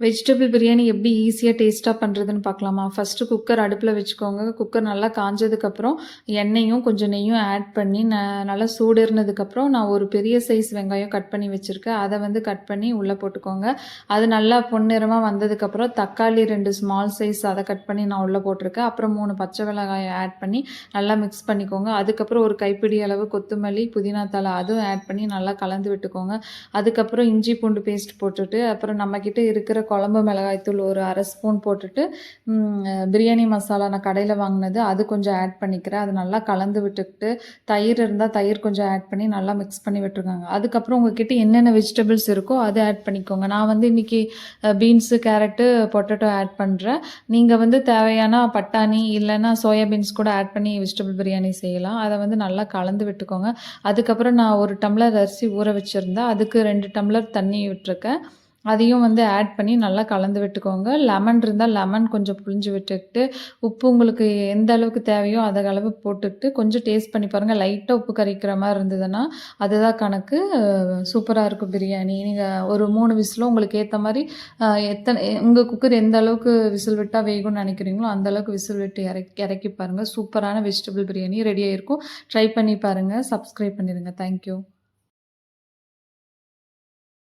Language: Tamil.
வெஜிடபிள் பிரியாணி எப்படி ஈஸியா டேஸ்ட்டா பண்றதுன்னு பார்க்கலாமா? ஃபர்ஸ்ட்டு குக்கர் அடுப்புல வச்சுக்கோங்க. குக்கர் நல்லா காஞ்சதுக்கப்புறம் எண்ணெயும், கொஞ்சம் நெய்யும் ஆட் பண்ணி நல்லா சூடேறுனதுக்கப்புறம் நான் ஒரு பெரிய சைஸ் வெங்காயம் கட் பண்ணி வச்சிருக்கேன். அத வந்து கட் பண்ணி உள்ள போட்டுக்கோங்க. அது நல்லா பொன்னிறமா வந்ததுக்கப்புறம் தக்காளி 2 ஸ்மால் சைஸ் அத கட் பண்ணி நான் உள்ள போட்டிருக்கேன். அப்புறம் 3 பச்சை மிளகாயம் ஆட் பண்ணி நல்லா மிக்ஸ் பண்ணிக்கோங்க. அதுக்கப்புறம் ஒரு கைப்பிடி அளவு கொத்தமல்லி, புதினா தழை அதுவும் ஆட் பண்ணி நல்லா கலந்து விட்டுக்கோங்க. அதுக்கப்புறம் இஞ்சி பூண்டு பேஸ்ட் போட்டுட்டு, அப்புறம் நம்மகிட்ட இருக்கிற குழம்பு மிளகாய்த்தூள் ஒரு 1/2 ஸ்பூன் போட்டுட்டு, பிரியாணி மசாலா நான் கடையில் வாங்கினது அது கொஞ்சம் ஆட் பண்ணிக்கிறேன். அது நல்லா கலந்து விட்டுக்கிட்டு, தயிர் இருந்தால் தயிர் கொஞ்சம் ஆட் பண்ணி நல்லா மிக்ஸ் பண்ணி விட்டுருக்காங்க. அதுக்கப்புறம் உங்ககிட்ட என்னென்ன வெஜிடபிள்ஸ் இருக்கோ அதை ஆட் பண்ணிக்கோங்க. நான் வந்து இன்றைக்கி பீன்ஸு, கேரட்டு, பொட்டேட்டோ ஆட் பண்ணுறேன். நீங்கள் வந்து தேவையான பட்டாணி இல்லைன்னா சோயாபீன்ஸ் கூட ஆட் பண்ணி வெஜிடபிள் பிரியாணி செய்யலாம். அதை வந்து நல்லா கலந்து விட்டுக்கோங்க. அதுக்கப்புறம் நான் 1 டம்ளர் அரிசி ஊற வச்சுருந்தேன். அதுக்கு 2 டம்ளர் தண்ணி விட்டுருக்கேன். அதையும் வந்து ஆட் பண்ணி நல்லா கலந்து விட்டுக்கோங்க. லெமன் இருந்தால் லெமன் கொஞ்சம் புழிஞ்சு விட்டுக்கிட்டு, உப்பு உங்களுக்கு எந்த அளவுக்கு தேவையோ அத அளவு போட்டுட்டு, கொஞ்சம் டேஸ்ட் பண்ணி பாருங்கள். லைட்டா உப்பு கரிக்கிற மாரி இருந்ததுன்னா, அதுதான் கணக்கு. சூப்பரா இருக்கும் பிரியாணி. நீங்க ஒரு 3 விசிலோ உங்களுக்கு ஏத்த மாரி உங்க குக்கர் எந்த அளவுக்கு விசில் விட்டா வேகும்னு நெனைக்கிறீங்களோ, அந்த அளவுக்கு விசில் விட்டு இறக்கி பாருங்க. சூப்பரான வெஜிடபிள் பிரியாணி ரெடி ஆயிருக்கும். ட்ரை பண்ணி பாருங்க. சப்ஸ்கிரைப் பண்ணிருங்க. Thank you.